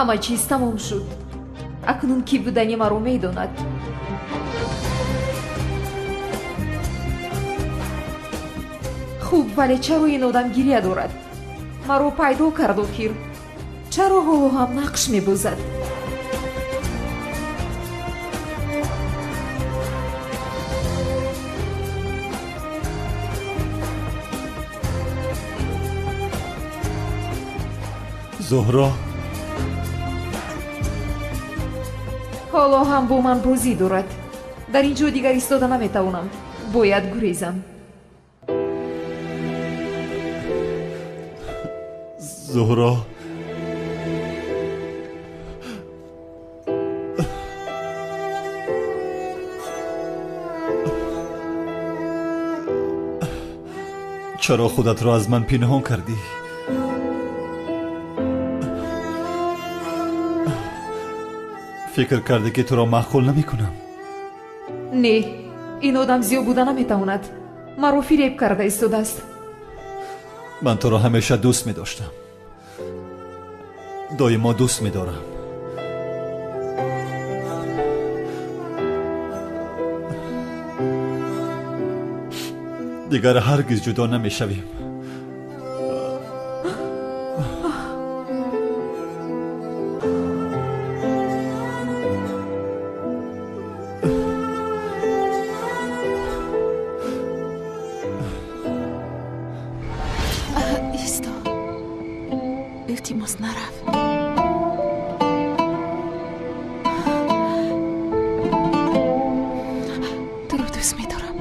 ҳама чиз тамом шуд. акнун ки будани маро медонад? хуб, вале чаро ин одам гирья дорад? маро пайдо кард охир. чаро ҳоло ҳам нақш мебозад? зуҳро ҳоло ҳам бо ман бозӣ дорад. дар ин ҷо дигар истода наметавонам. бояд гурезам. зуҳро чаро худатро аз ман пинҳон кардӣ? фикр кардӣ ки туро маъқул намекунам? не, ин одам зиё буда наметавонад. маро фиреб карда истодааст. ман туро ҳамеша дӯст медоштам. доимо дӯст медорам. дигар ҳаргиз ҷудо намешавем. исто, илтимос нарав. туро дӯст медорам.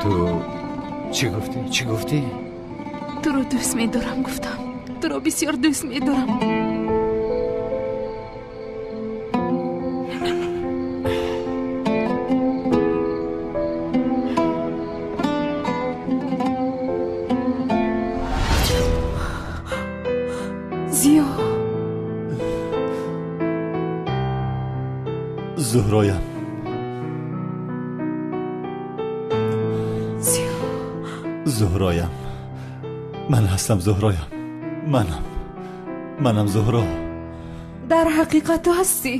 ту чӣ гуфтӣ? чӣ гуфтӣ? туро дӯст медорам гуфтам. туро бисёр дӯст медорам. зиё, зуҳроям, зиё. зуҳроям, ман ҳастам. зуҳроям, манам зуҳро. дар ҳақиқат ту ҳастӣ?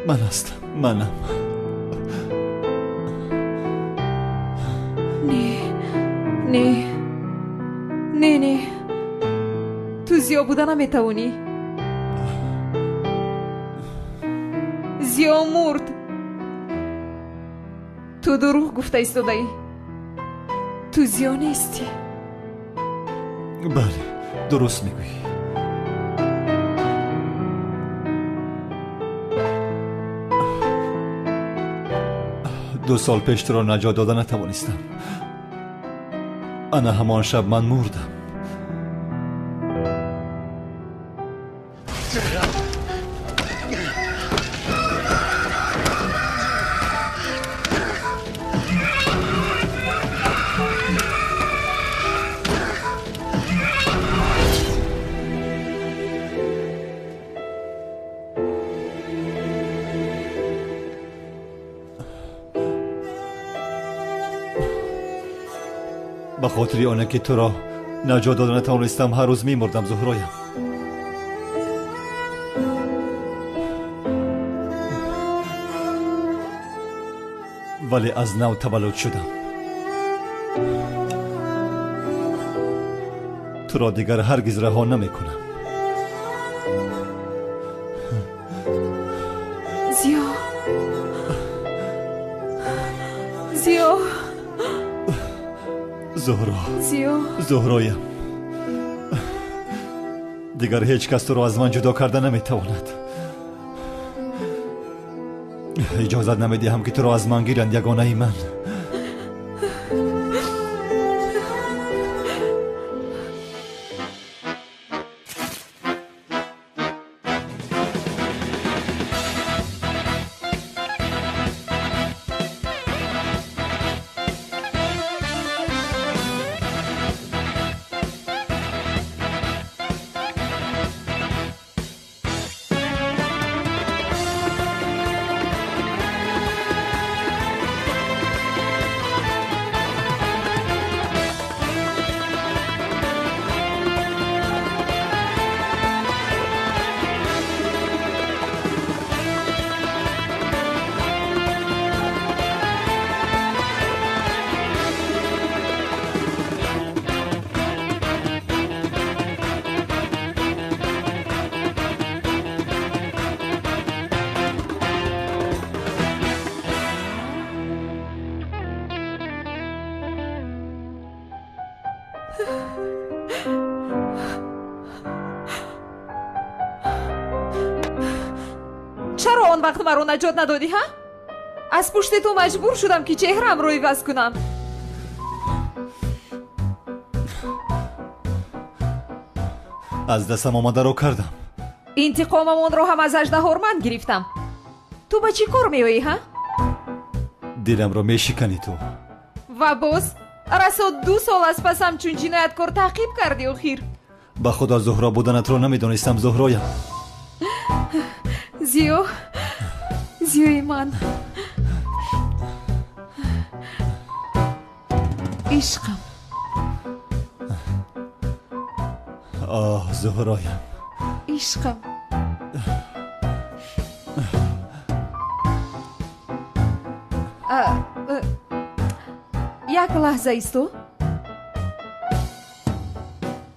ман ҳастам, манам. не ту зиё буда наметавонӣ. зиё мурд. ту дурӯғ гуфта истодаӣ. ту зиё нестӣ. бале, дуруст мегӯӣ. 2 сол пеш туро наҷот дода натавонистам. ана ҳамон шаб ман мурдам. ба хотири оне ки туро наҷот дода натавонистам ҳар рӯз мемурдам. зуҳроям, вале аз нав таваллуд шудам. туро дигар ҳаргиз раҳо намекунам. зиё, зиё, зуҳро, зиё. зуҳроям, дигар ҳеҷ кас туро аз ман ҷудо карда наметавонад. иҷозат намедиҳам ки туро аз ман гиранд, ягонаи ман. چرا آن وقت مرا نجات ندادی ها؟ از پشت تو مجبور شدم که چهرم رو عوض کنم. از دستم آمده رو کردم. انتقاممون رو هم از اژدهارمند گرفتم. تو به چی کار میایی ها؟ دلم رو میشکنی تو. و باز رسا 2 سال از پسم چون جنایتکار تعقیب کردی آخر. به خدا زهرا بودنت رو نمیدونستم زهرایم. زیوی من، عشقم. آه زهرایم، عشقم. یک لحظه ایستو.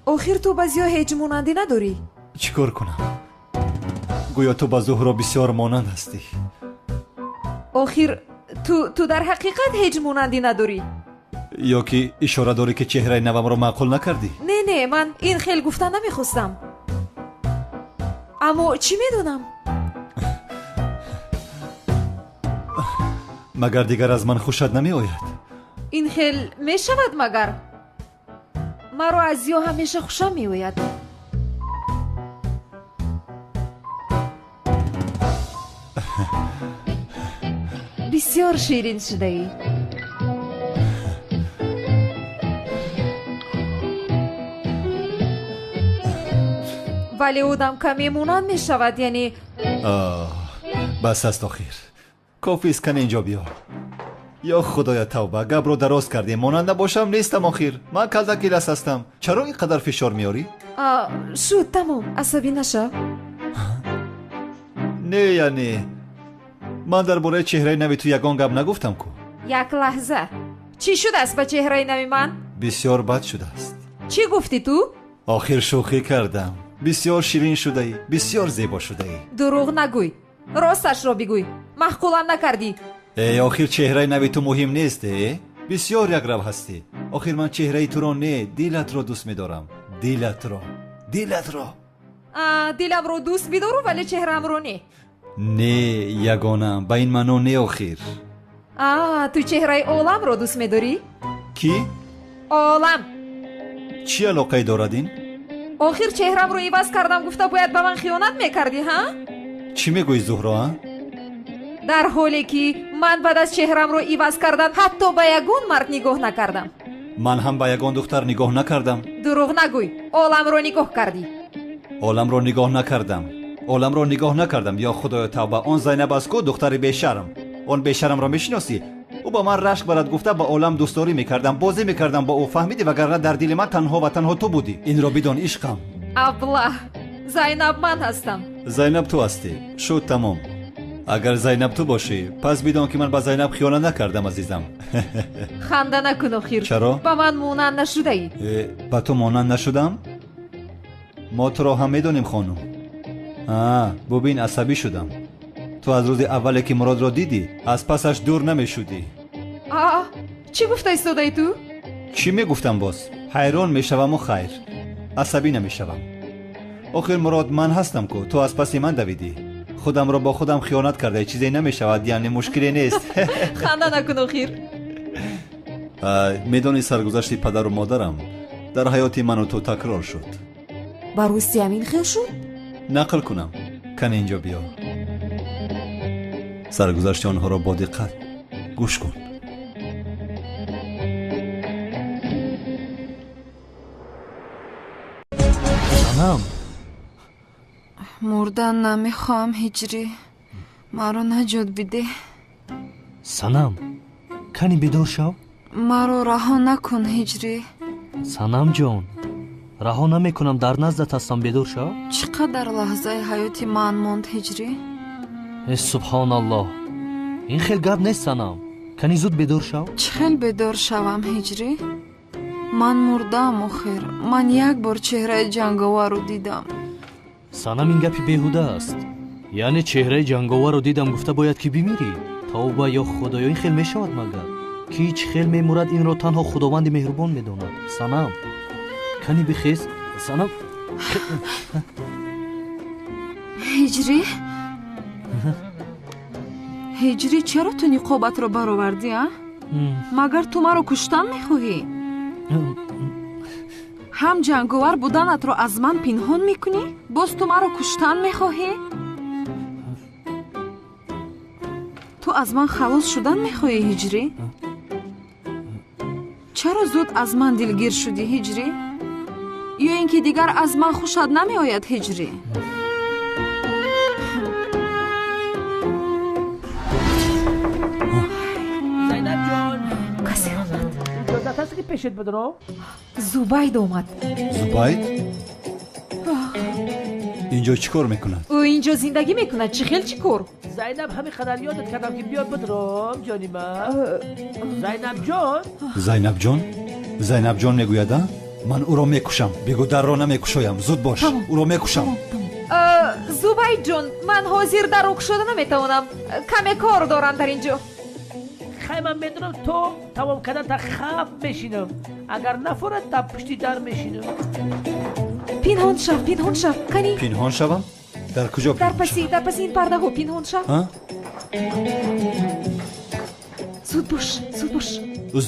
آخر تو با زیو هیچ مانندی نداری؟ چیکار کنم؟ گویا تو با زهرا بسیار مانند هستی. آخر تو در حقیقت هیچ مانندی نداری؟ یا که اشاره داری که چهره نوم رو معقول نکردی؟ نه من این خیلی گفتن نمیخواستم. اما چی میدونم؟ مگر دیگر از من خوشت نمی آید؟ این خیلی میشود مگر؟ مرا از زیو همیشه خوشم میآید. بسیار شیرین شده ای. ولی آدم کمی مونند می شود، یعنی بس است آخر. کافی است کن اینجا بیا. یا خدای توبه، گب رو دراز کردی. مانند نباشم نیستم آخر. من کلدکیلس هستم. چرا اینقدر فشار میاری؟ شد تمام، عصبی نشو. نه یعنی من درباره چهره نوی تو یگان گپ نگفتم کو. یک لحظه، چی شده است با چهره نوی من؟ بسیار بد شده است. چی گفتی تو؟ آخر شوخی کردم. بسیار شیرین شده ای، بسیار زیبا شده ای. دروغ نگوی، راستش را بگوی. محقولم نکردی. آخر چهره نوی تو مهم نیست. بسیار یک رو هستی. آخر من چهره تو رو نه، دلت رو دوست می‌دارم. دلت رو دلم رو دوست بدارم ولی چهرم رو نه. نه یگانم، با این منو نه آخر. تو چهره عالم رو دوست می‌داری؟ کی؟ عالم. چی علاقه دارد این؟ آخر چهرم رو عوض کردم گفته باید به من خیانت میکردی ها؟ چی میگوی زهرا ها؟ در حالی که من بعد از چهرم رو عوض کردن حتی به یگون مرد نگاه نکردم. من هم به یگان دختر نگاه نکردم. دروغ نگوی، عالم رو نگاه کردی. عالم رو نگاه نکردم. یا خدای توبه، آن زینب است کو دختر بیشرم. آن بیشرم را میشناسی؟ او با من رشک برات گفته با عالم دوستداری میکردم، بازی میکردم با او، فهمیدی؟ وگرنه در دل من تنها و تنها تو بودی. این را بدان عشقم. ابله، زینب من هستم. زینب تو هستی. شد تمام. اگر زینب تو باشی پس بدان که من با زینب خیانت نکردم عزیزم. خنده نکن آخر. چرا؟ با من مانند نشده ای. با تو مانند نشدم؟ ما تو را هم میدونیم خانم. ببین عصبی شدم. تو از روز اولی که مراد را دیدی از پسش دور نمیشدی. چی گفته ایستاده تو؟ چی میگفتم باز؟ حیران میشوم و خیر. عصبی نمیشوم. آخر مراد من هستم که تو از پس من دویدی. خودم را با خودم خیانت کرده، چیزی نمیشود، یعنی مشکلی نیست. خنده نکن آخر. میدونی سرگذشت پدر و مادرم در حیات من و تو تکرار شد. بروستی همین خیر شد؟ نقل کنم. کن اینجا بیا. سرگذشت آنها را با دقت گوش کن. سنم، مردن نمیخوام هجری. مرا نجات بده. سنم کمی بیدار شو. مرا رها نکن هجری. سنم جان، رها نمیکنم، در نزدت هستم، بیدار شو. چقدر لحظه حیاتی من موند هجری. سبحان الله، این خیلی گپ نیست سنم. کنی زود بیدار شو. چخیل بیدار شوم هجری. من مردم آخر. من یک بار چهره جنگاور رو دیدم. سنم این گپی بیهوده است. یعنی چهره جنگاور رو دیدم گفته باید که بمیری. توبه یا خدایا، این خیلی میشود مگر که هیچ خیل میمورد این رو تنها خداوند مهربان میداند. سنم кани бихез санам ҳиҷрӣ ҳиҷрӣ чаро ту ниқобатро баровардӣ а? магар ту маро куштан мехоҳӣ? ҳам ҷанговар буданатро аз ман пинҳон мекунӣ? боз ту маро куштан мехоҳӣ? ту аз ман халос шудан мехоҳӣ ҳиҷрӣ? чаро зуд аз ман дилгир шудӣ ҳиҷрӣ? ё ин ки дигар аз ман хушад намеояд ҳиҷрӣ? зайнабҷон, касе омад. иҷозат ҳаст ки пешет бидуром? зубайд омад. зубайд инҷо чӣ кор мекунад? ӯ инҷо зиндагӣ мекунад. чӣ хел чӣ кор? зайнаб ҳамин қадар ёдат кардам ки биё бидуром ҷони ман. зайнабҷон, зайнабҷон зайнабҷон мегӯяд а? ман ӯро мекушам. бигӯ дарро намекушоям. зуд бош. Тамом. ӯро мекушам. зубайҷон, ман ҳозир дарро кушода наметавонам. каме кор дорам дар ин ҷо. хай ман медонам то тамом кардата хаб мешинам. агар нафорад дар пушти дар мешинам. пинҳон шав, пинҳон шав. кани пинҳон шавам? дар куҷо дар пинҳон шавам? дар паси ин пардаҳо пинҳон шав. А? зуд бош, зуд бош.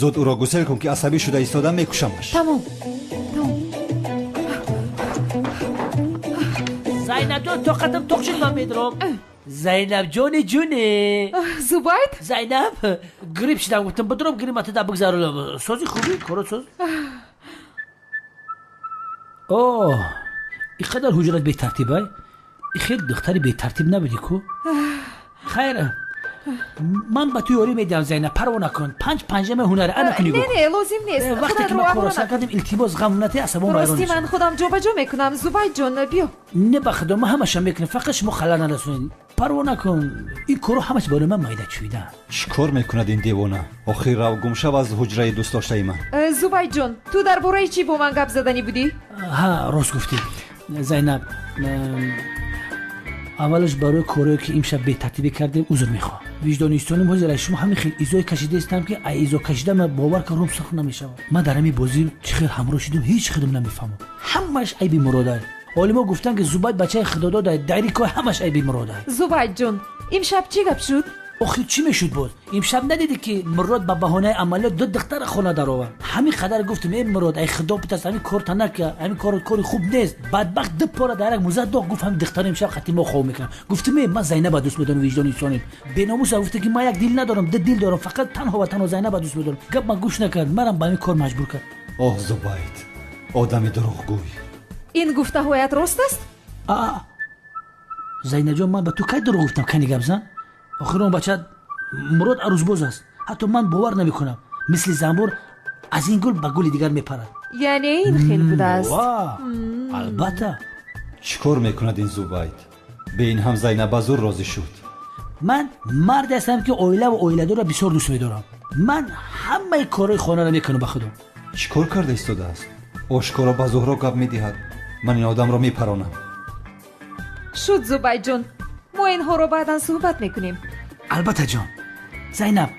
зуд ӯро гусел кун ки асабӣ шуда истода мекушамаш. тамом, тамом. зайнабҷон, тоқатам тоқ шуд ман медорам. зайнабҷони ҷуне. зубайд зайнаб, гирип шидам, гуфтам бидурам гириматада бигзаронам. сози хубӣ, коро соз. оҳ, ин қадар ҳуҷрат бетартибай? ин хеле духтари бетартиб набудӣ ку? хайр, ман ба ту ёрӣ медиҳам зайнаб, парво накун. панҷами ҳунари ана куни гуфт. не лозим нест. вақте ки ман коросар кардам илтимос ғамнати асабон вайрон рости ман худам ҷобаҷо мекунам. зубайҷон, биё. не ба худо, ман ҳамаша мекунам, фақат шумо халал нарасонед. парво накун. ин кору ҳамаш бори ман майдачӯида. чӣ кор мекунад ин девона? охир рав гумшав аз ҳуҷраи дӯстдоштаи ман. зубайҷон, ту дар бораи чӣ бо ман гап заданӣ будӣ? ҳа, рост гуфтӣ. зайнаб, аввалаш барои корое ки имшаб бетартибӣ кардем узр мехоҳам. виҷдонистоним ҳозир аз шумо ҳамин хел изои кашидаистам ки ай изо кашида ман бовар каром сахт намешавад. ман дар ҳамин бозӣ чӣ хел ҳамроҳ шудем ҳеҷ худам намефаҳмам. ҳамаш айби муродае. олимо гуфтанд ки зубайд бачаи худододае, дайри кор ҳамаш айби муродае. зубайҷон, имшаб чӣ гап шуд? охир чӣ мешуд боз? имшаб надиди ки мурод ба баҳонаи амалиёт ду духтара хона даровард. ҳамин қадар гуфтем эй мурод, ай худо питаст, ҳамин корта нака, ҳамин кори хуб нест. бадбахт ду пора дарак муза дох гуфт ҳамин духтара имшаб хати мо хоб мекунам. гуфтем эй ман зайнаба дӯст медорам, виҷдони инсонем. беномуса гуфте ки ман як дил надорам, ду дил дорам, фақат танҳо ва танҳо зайнаба дӯст медорам. гап ман гӯш накард, манам ба ҳамин кор маҷбур кард. оҳ зубайд, одами дурӯғгӯй. ин гуфтаҳоят рост аст? зайнаҷон, ман ба ту кай дурӯғ гуфтам? кани гап зан. охир он бача мурод арӯзбоз аст. ҳатто ман бовар намекунам. мисли занбор аз ин гул ба гули дигар мепарад. яъне ин хел будааст. албатта. чӣ кор мекунад ин зубайд? бе ин ҳам зайнаба зур розӣ шуд. ман марде ҳастам ки оила ва оиладорро бисёр дӯст медорам. ман ҳамаи корҳои хонаро мекунам ба худо. чӣ кор карда истодааст? ошкоро ба зуҳро гап медиҳад. ман ин одамро мепаронам. шуд зубайҷон, мо инҳоро баъдан суҳбат мекунем. албатта ҷон. зайнаб,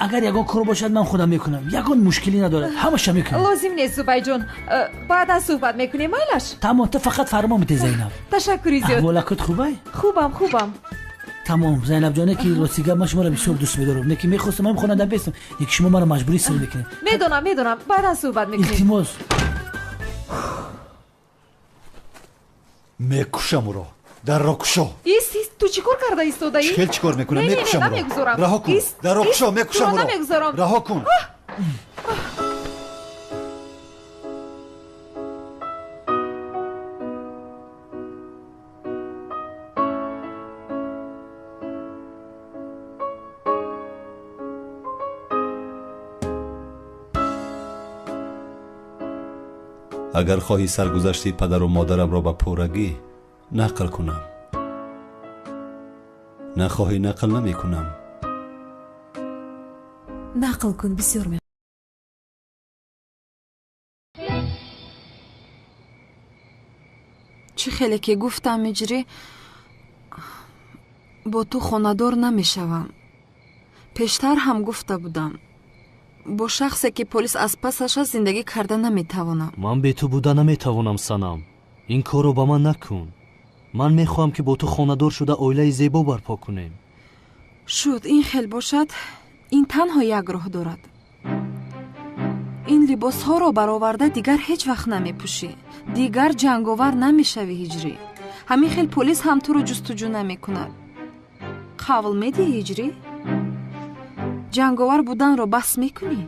агар ягон кор бошад ман худам мекунам. ягон мушкилӣ надорад, ҳамаша мекунам. лозим нест зубайҷон, баъдан суҳбат мекунем майлаш. тамом, ту фақат фармо медиҳ зайнаб. ташаккури зиёд. аҳволакут хубай? хубам. тамом, зайнабҷоне ки рости гап, ман шуморо бисёр дӯст медорам. не ки мехостам ҳам хонада бестам, яки шумо маро маҷбурӣ сир мекунед. медонам, баъдан суҳбат мекунем. илтимос. мекушам ӯро. дарро кушо. ист, ту чӣ кор карда истодаӣ? чӣ хел чӣ кор мекунам? мекушам ӯро. намегузорам. раҳо кун. дарро кушо, мекушам ӯро. намегузорам. раҳо кун. агар хоҳӣ саргузашти падару модарамро ба пуррагӣ нақл кунам. нахоҳӣ нақл намекунам. нақл кун, бисёр чӣ хеле ки гуфтам иҷрӣ, бо ту хонадор намешавам. пештар ҳам гуфта будам, бо шахсе ки полис аз пасаша зиндагӣ карда наметавонам. ман бе ту буда наметавонам санам. ин корро ба ман накун. ман мехоҳам ки бо ту хонадор шуда оилаи зебо барпо кунем. шуд ин хел бошад, ин танҳо як роҳ дорад. ин либосҳоро бароварда дигар ҳеҷ вақт намепӯшӣ. дигар ҷанговар намешавӣ ҳиҷрӣ. ҳамин хел полис ҳам туро ҷустуҷӯ намекунад. қавл медиҳӣ ҳиҷрӣ? ҷанговар буданро бас мекунӣ?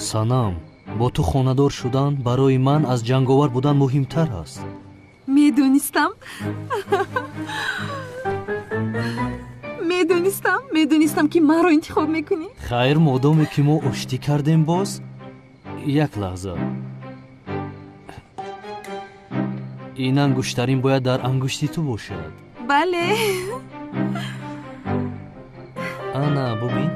санам, бо ту хонадор шудан барои ман аз ҷанговар будан муҳимтар аст. медонистам. медонистам ки маро интихоб мекунӣ. хайр, модоме ки мо оштӣ кардем боз. як лаҳза. ин ангуштарин бояд дар ангушти ту бошад. бале. ана бубин.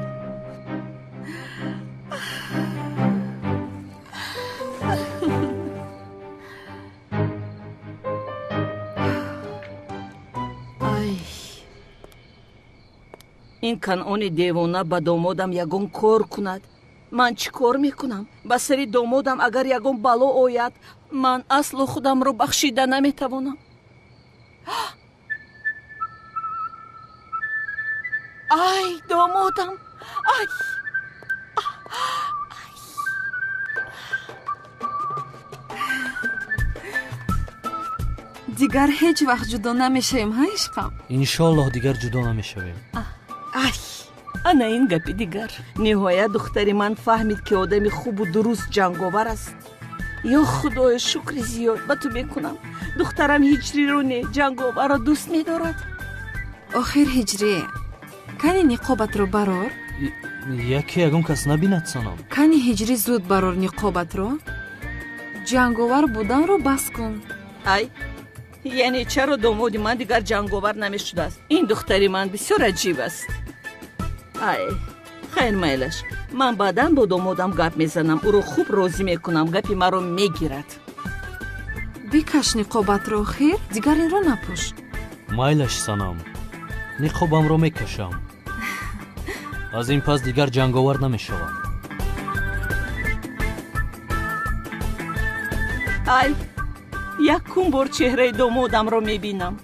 ин канъони девона ба домодам ягон кор кунад. ман чӣ кор мекунам? ба сари домодам агар ягон бало ояд, ман аслу худамро бахшида наметавонам. ай домодам, ай! дигар ҳеҷ вақт ҷудо намешавем, ҳа ишқам? иншоллоҳ дигар ҷудо намешавем. ай ана ин гапи дигар. ниҳоят духтари ман фаҳмид ки одами хубу дуруст ҷанговар аст. ё худоё, шукри зиёд ба ту мекунам. духтарам ҳиҷриро не, ҷанговарро дӯст медорад. охир ҳиҷрӣ, кани ниқобатро барор. яке ягон кас набинад санам. кани ҳиҷрӣ зуд барор ниқобатро. ҷанговар буданро бас кун. ай яъне чаро домоди ман дигар ҷанговар намешудааст? ин духтари ман бисёр аҷиб аст. ай хайр, майлаш, ман баъдан бо домодам гап мезанам, ӯро хуб розӣ мекунам, гапи маро мегирад. бикаш ниқобатро охир, дигар инро напӯш. майлаш санам, ниқобамро мекашам. аз ин пас дигар ҷанговар намешавам. ай якум бор чеҳраи домодамро мебинам.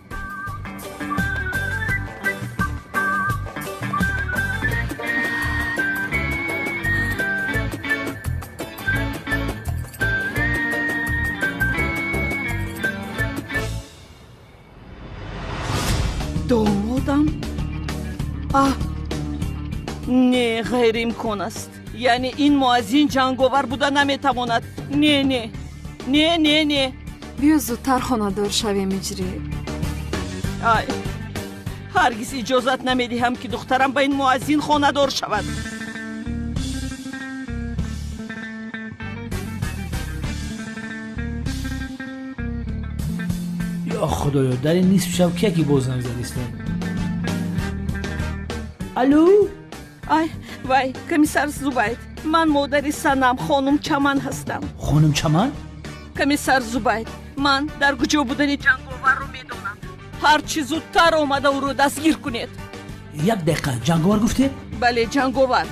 домодам? не, ғайриимкон аст. яъне ин муаззин ҷанговар буда наметавонад. не. биё зудтар хонадор шавем иҷрӣ. ай ҳаргиз иҷозат намедиҳам ки духтарам ба ин муаззин хонадор шавад. ё худоё, дар ин нисф шаб кие ки боз занг задистем? алло? ай вай комиссар зубайд, ман модари санам хонум чаман ҳастам. хонум чаман? комиссар зубайд, ман дар куҷо будани ҷанговарро медонам. ҳарчи зудтар омада ӯро дастгир кунед. як дақиқа, ҷанговар гуфте? бале, ҷанговар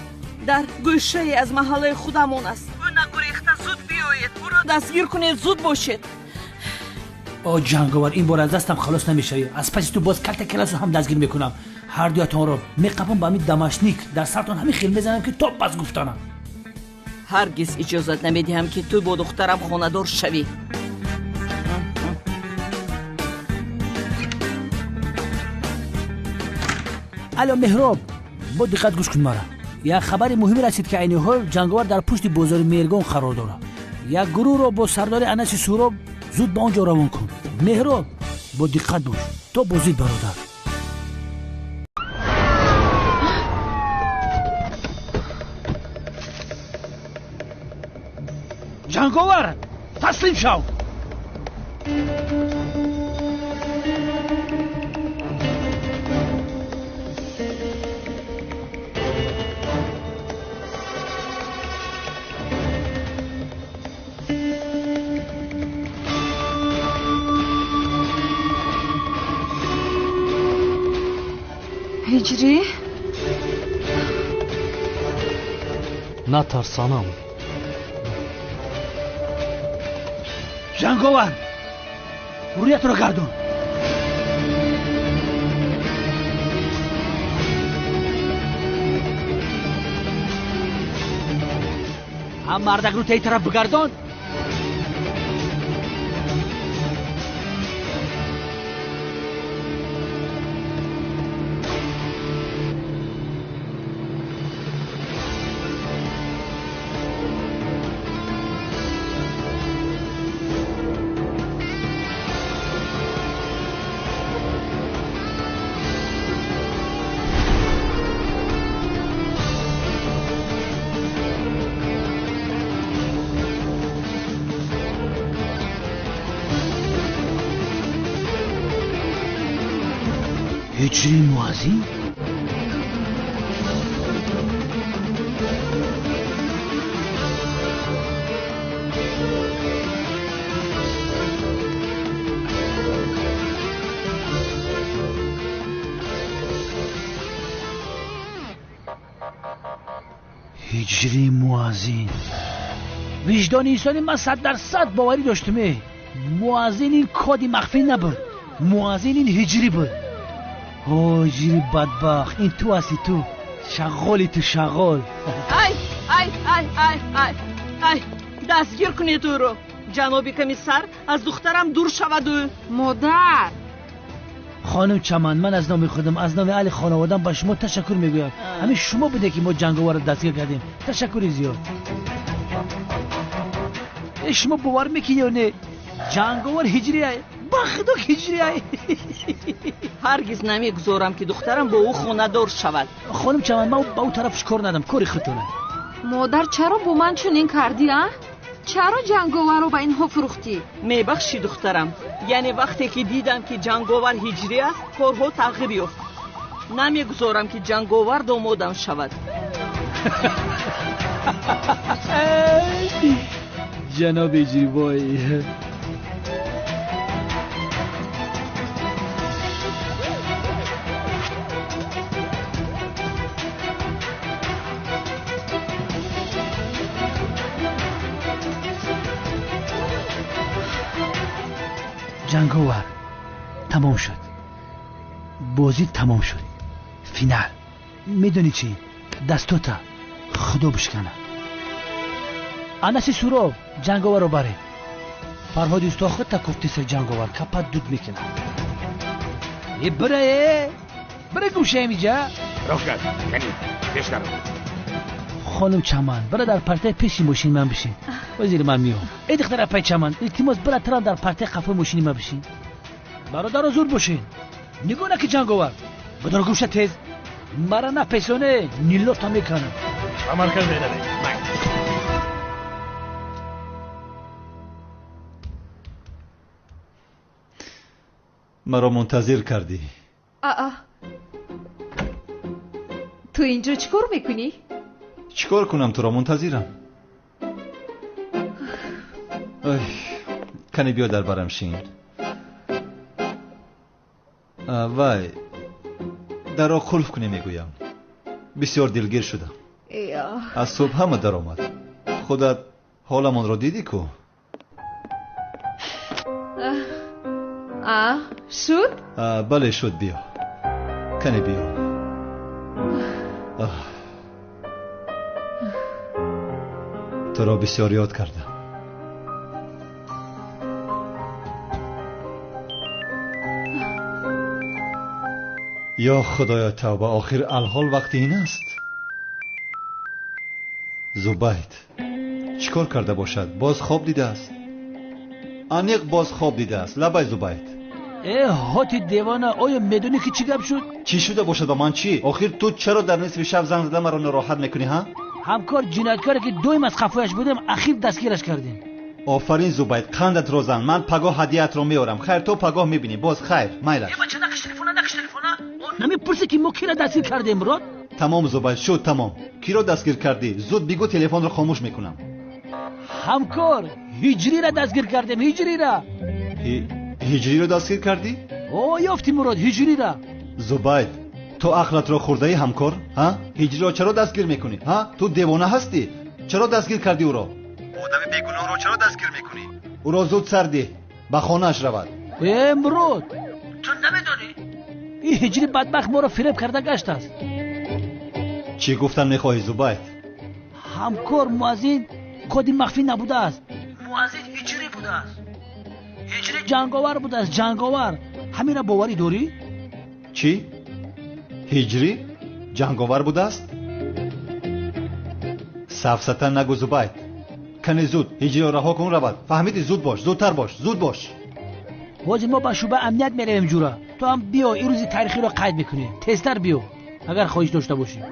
дар гӯшае аз маҳаллаи худамон аст. ӯ нагурехта зуд биёед, ӯро дастгир кунед, зуд бошед. о ҷанговар, ин бор аз дастам халос намешавӣ. аз паси ту боз калта класу ҳам дастгир мекунам. ҳардуятонро меқапам ба ҳамин дамашник, дар сартон ҳамин хел мезанам ки то пас гуфтанам. ҳаргиз иҷозат намедиҳам ки ту бо духтарам хонадор шавӣ. алло меҳроб, бо диққат гӯш кун мара. як хабари муҳим расид ки айни ҳол ҷанговар дар пушти бозори мергон қарор дорад. як гурӯҳро бо сардори анаси суроб зуд ба он ҷо равон кун. меҳроб, бо диққат бош. то бозид бародар. ҷанговар, таслим шав. ҳиҷрӣ? натарсанам. جنگاور رویت رو گردون. هم مردک رو تی طرف بگردون. هجری موازی؟ هجری موازین وجدان انسانی من 100% باوری داشتمه. موازین این کادی مخفی نبود، موازین این هجری بود. هجری بدبخت، این تو هستی، تو شغالی، تو شغال. ای ای ای ای ای ای دستگیر کنید او رو. جنابی کمیسر از دخترم دور شود. او مادر خانم چمن، من از نام خودم، از نام اهل خانوادم به شما تشکر میگویم. همین شما بوده که ما جنگاور رو دستگیر کردیم. تشکر زیاد. شما باور میکنی یا نه؟ جنگاور هجری ای، بخدا هجری ای. هرگز نمیگذارم که دخترم با او خونه دور شود. خانم چمن، من با او طرفش کار ندارم، کاری خودتونه. مادر چرا با من چنین کردی؟ چرا جنگاور رو به اینها فروختی؟ میبخشی دخترم، یعنی وقتی که دیدم که جنگاور هجری است کارها تغییر یافت. نمیگذارم که جنگاور دامادم شود. جناب هجری بای. جنگاور تمام شد، بازی تمام شد، فینال. میدونی چی؟ دستاتا خدا بشکنه. انسی سوراب جنگاور رو بره. فرهاد استاخه تا کفتی سر جنگاور کپت دود میکنه. بره گوشه میجا روشن کنی پیش کرد. خانم چمن، برای در پرته پیشی ماشین من بشین. وزیر من میام. ای دختر اپای چمن، التماس برای تران در پرته قفل ماشینی من بشین. برادر زور باشین. نگاه نکی جنگاور. بدار گوشه تیز. مرا نپیسونه نیلوتا میکنم. عمل کرده داره. مرا منتظر کردی. تو اینجا چیکار میکنی؟ چیکار کنم؟ تو را منتظرم. کنی بیا در برم شین. وای در را قلف کنی میگویم. بسیار دلگیر شدم. از صبح همه در آمد. خودت حالمان را دیدی کو؟ شد؟ بله شد. بیا کنی بیا. تو را بسیار یاد کردم. یا خدایا توبه، آخر الحال وقتی این است. زبید چیکار کرده باشد؟ باز خواب دیده است. انیق باز خواب دیده است. لبای زبید. هاتی دیوانه، آیا میدونی که چی گپ شد؟ چی شده باشد با من؟ چی؟ آخر تو چرا در نصف شب زنگ زده مرا ناراحت میکنی ها؟ همکار جنایتکاری که دویم از خفایش بودم اخیر دستگیرش کردیم. آفرین زبید، قندت روزن. من پگاه هدیه‌ات رو میارم. خیر تو پگاه میبینی. باز خیر مایلش. بچه نکش تلفن. نمیپرسی که ما کی را دستگیر کردیم مراد؟ تمام زبید شد. تمام. کی را دستگیر کردی؟ زود بگو تلفن رو خاموش میکنم. همکار هجری را دستگیر کردیم. هجری را. هجری رو دستگیر کردی؟ یافتی مراد، هجری را. زبید تو عقلت رو خورده ای همکار؟ ها؟ هجری رو چرا دستگیر میکنی؟ ها؟ تو دیوانه هستی؟ چرا دستگیر کردی او را؟ آدم بیگناه را چرا دستگیر میکنی؟ او را زود سر ده، به خانه‌اش رود. مرود تو نمیدونی این هجری بدبخت ما رو فریب کرده گشت است. چی گفتن میخواهی زبید؟ همکار موازین کدی مخفی نبوده است. موازین هجری بوده است. هجری جنگاور بوده است. جنگاور. همین را باوری داری؟ چی؟ هجری جنگاور بوده است؟ سفسطن نگو زبید. کنی زود هجری را رها کن رود. فهمیدی؟ زود باش، زودتر باش، زود باش. حاجی ما با شعبه امنیت میرویم جورا. تو هم بیا این روزی تاریخی رو قید میکنی. تستر بیا اگر خواهش داشته باشی.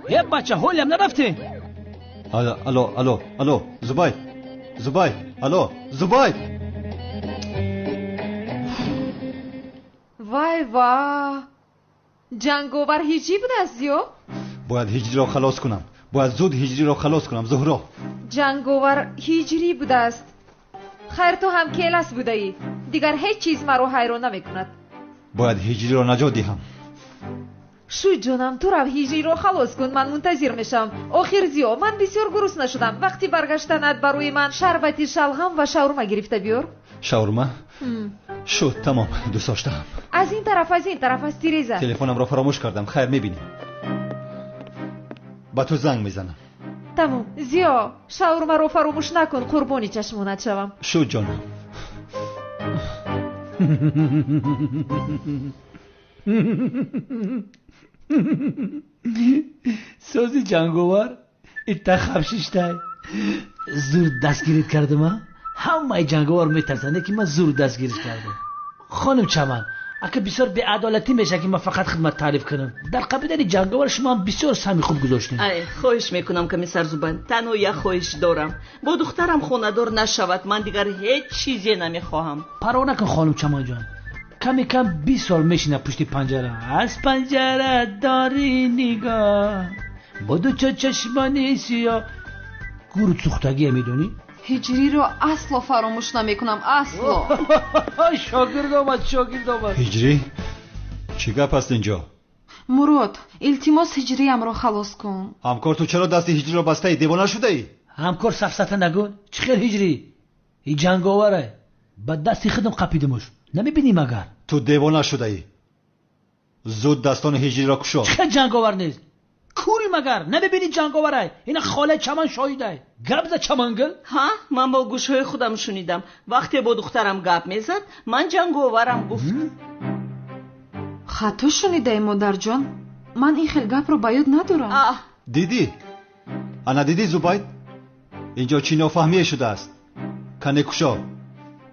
یه بچه هول هم نرفته. الو زبید. الو زبید. وای جنگاور هجری بود است یو؟ باید هجری را خلاص کنم. باید زود هجری را خلاص کنم زهرا. جنگاور هجری بود است. خیر تو هم کیلس بوده ای. دیگر هیچ چیز مرا حیران نمیکند. باید هجری را نجات دهم. شوی جانم تو رو هجری را خلاص کن. من منتظر میشم. آخر زیو من بسیار گرسنه شدم. وقتی برگشتند برای من شربتی شلغم و شاورما گرفته بیار. شاورما؟ شد تمام دوست داشتم. از این طرف از تیریزه. تلفنم را فراموش کردم. خیر میبینی با تو زنگ میزنم. تمام زیا شاورما رو فراموش نکن. قربانی چشمونت شوم. شد جانم. سازی جنگاور ایتا خبشیشتای زور دستگیرت کردم ها. همه جنگاور میترسنه که من زور دستگیرش کردم. خانم چمن اگه بسیار بی‌عدالتی میشه که من فقط خدمت تعریف کنم. در قبیله جنگاور شما هم بسیار سهمی خوب گذاشتین. خواهش میکنم کمیسر زبان. تنها یک خواهش دارم. با دخترم خانه‌دار نشود. من دیگر هیچ چیزی نمیخواهم. پروا نکن خانم چمن جان. کمی کم 20 سال میشینه پشت پنجره. از پنجره داری نگاه با دو چشمانی سیاه. گورو سوختگی میدونی؟ هجری رو اصلا فراموش نمیکنم. اصلا. شاگرد آمد. هجری؟ چی گپ است اینجا؟ مراد التماس هجری ام رو خلاص کن. همکار تو چرا دست هجری را بسته ای؟ دیوانه شده ای؟ همکار سفسطه نگون. چه خیر هجری؟ این جنگاوره. با دستی خودم قپیدمش. نمیبینی مگر؟ تو دیوانه شده ای. زود دستان هجری را کشا. چه جنگاور نیست؟ کوری مگر؟ نمیبینی جنگاوره؟ این خاله چمن شاهیده. گبز چمنگل؟ ها من با گوشهای خودم شنیدم. وقتی با دخترم گپ میزد من جنگاورم گفت. خطا شنیده مادر جان. من این خیل گپ رو باید ندارم. دیدی؟ انا دیدی زبید؟ اینجا چی نافهمیه شده است. کنه کشا.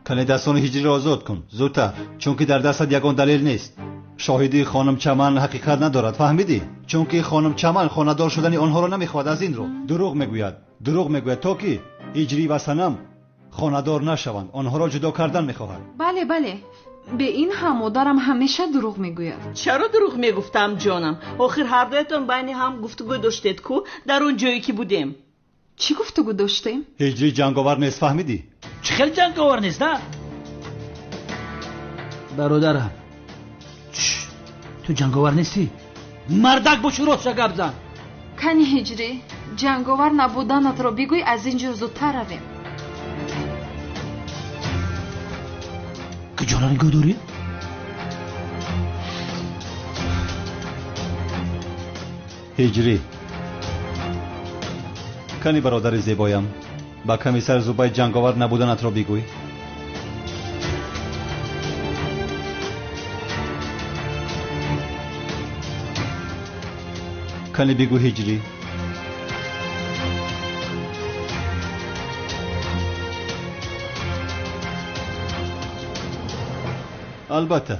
کنه دستان هجری را آزاد کن زودتر. چون که در دستت یگان دلیل نیست. شاهدی خانم چمن حقیقت ندارد. فهمیدی؟ چون که خانم چمن خانه‌دار شدن آنها را نمیخواد. از این رو دروغ میگوید تا که هجری و صنم خانه‌دار نشوند. آنها را جدا کردن میخواهد. بله به این هم مادرم همیشه دروغ میگوید. چرا دروغ میگفتم جانم؟ آخر هر دویتون بین هم گفتگو داشتید کو در اون جایی که بودیم. چی گفتگو داشتیم؟ هجری جنگاور نیست. فهمیدی؟ چه خیلی جنگاور نیست نه؟ برادرم تو جنگاور نیستی؟ مردک باشو راست گپ زن. کنی هجری جنگاور نبودنت رو بگوی از اینجا زودتر رویم. که جانا نگاه داری؟ هجری کنی برادر زیبایم با کمیسر زبید جنگاور نبودنت را بگوی. کنی بگو هجری. البته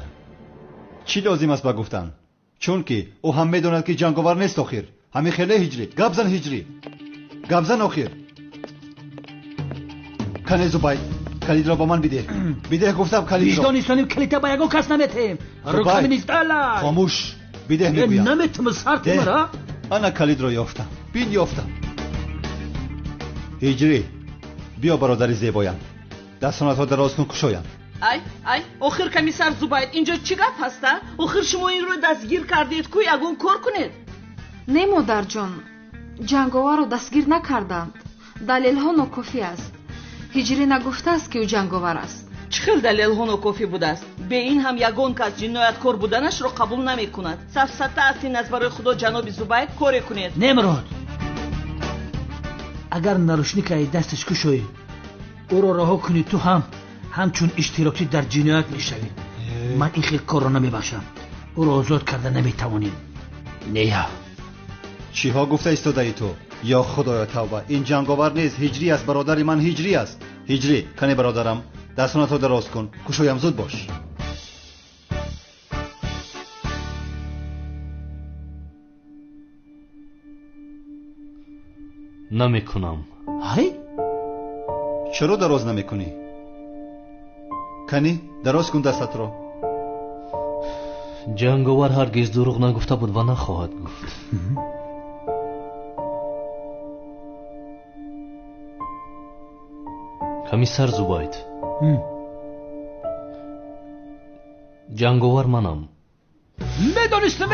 چی لازم است با گفتن؟ چون که او هم میدوند که جنگاور نیست. آخر همین خیلی هجری. گبزن هجری. گبزن آخر. کنی زبید کلید را با من بیده گفتم کلید را. نیستانیم کلیتا با یگو کس نمیتیم. رو کمی نیست الا خاموش بیده میگویم. نمیتیم سرت مرا. انا کلید را یافتم. یافتم. هجری بیا برادر زیبایم. دستانت را دراز کن کشایم. آخر کمیسر زبید اینجا چی گپ هسته؟ آخر شما این رو دستگیر کردید کو یگون کار کنید. نه مادر جان جنگاور رو دستگیر نکردند. далелҳо нокофӣ аст. ҳиҷрӣ нагуфтааст ки ӯ ҷанговар аст. чӣ хел далелҳо нокофӣ будааст? бе ин ҳам ягон кас ҷинояткор буданашро қабул намекунад. сафсата ҳастин аз барои худо ҷаноби зубайр коре кунед. немрод, агар нарушникаи дасташ кушоӣ ӯро раҳо кунӣ, ту ҳам ҳамчун иштирокӣ дар ҷиноят мешавӣ. ман ин хел корро намебахшам. ӯро озод карда наметавонем. нея چی ها گفته ایستاده‌ای تو؟ یا خدایا توبه، این جنگاور نیست، هجری است، برادر من هجری است. هجری، کنی برادرم، دستانتو دراز کن، کشویم زود باش. نمیکنم. های؟ چرا دراز نمیکنی؟ کنی دراز کن دستت رو. جنگاور هرگز دروغ نگفته بود و نخواهد گفت. کمیسر زوباید، جنگاور منم. میدونستم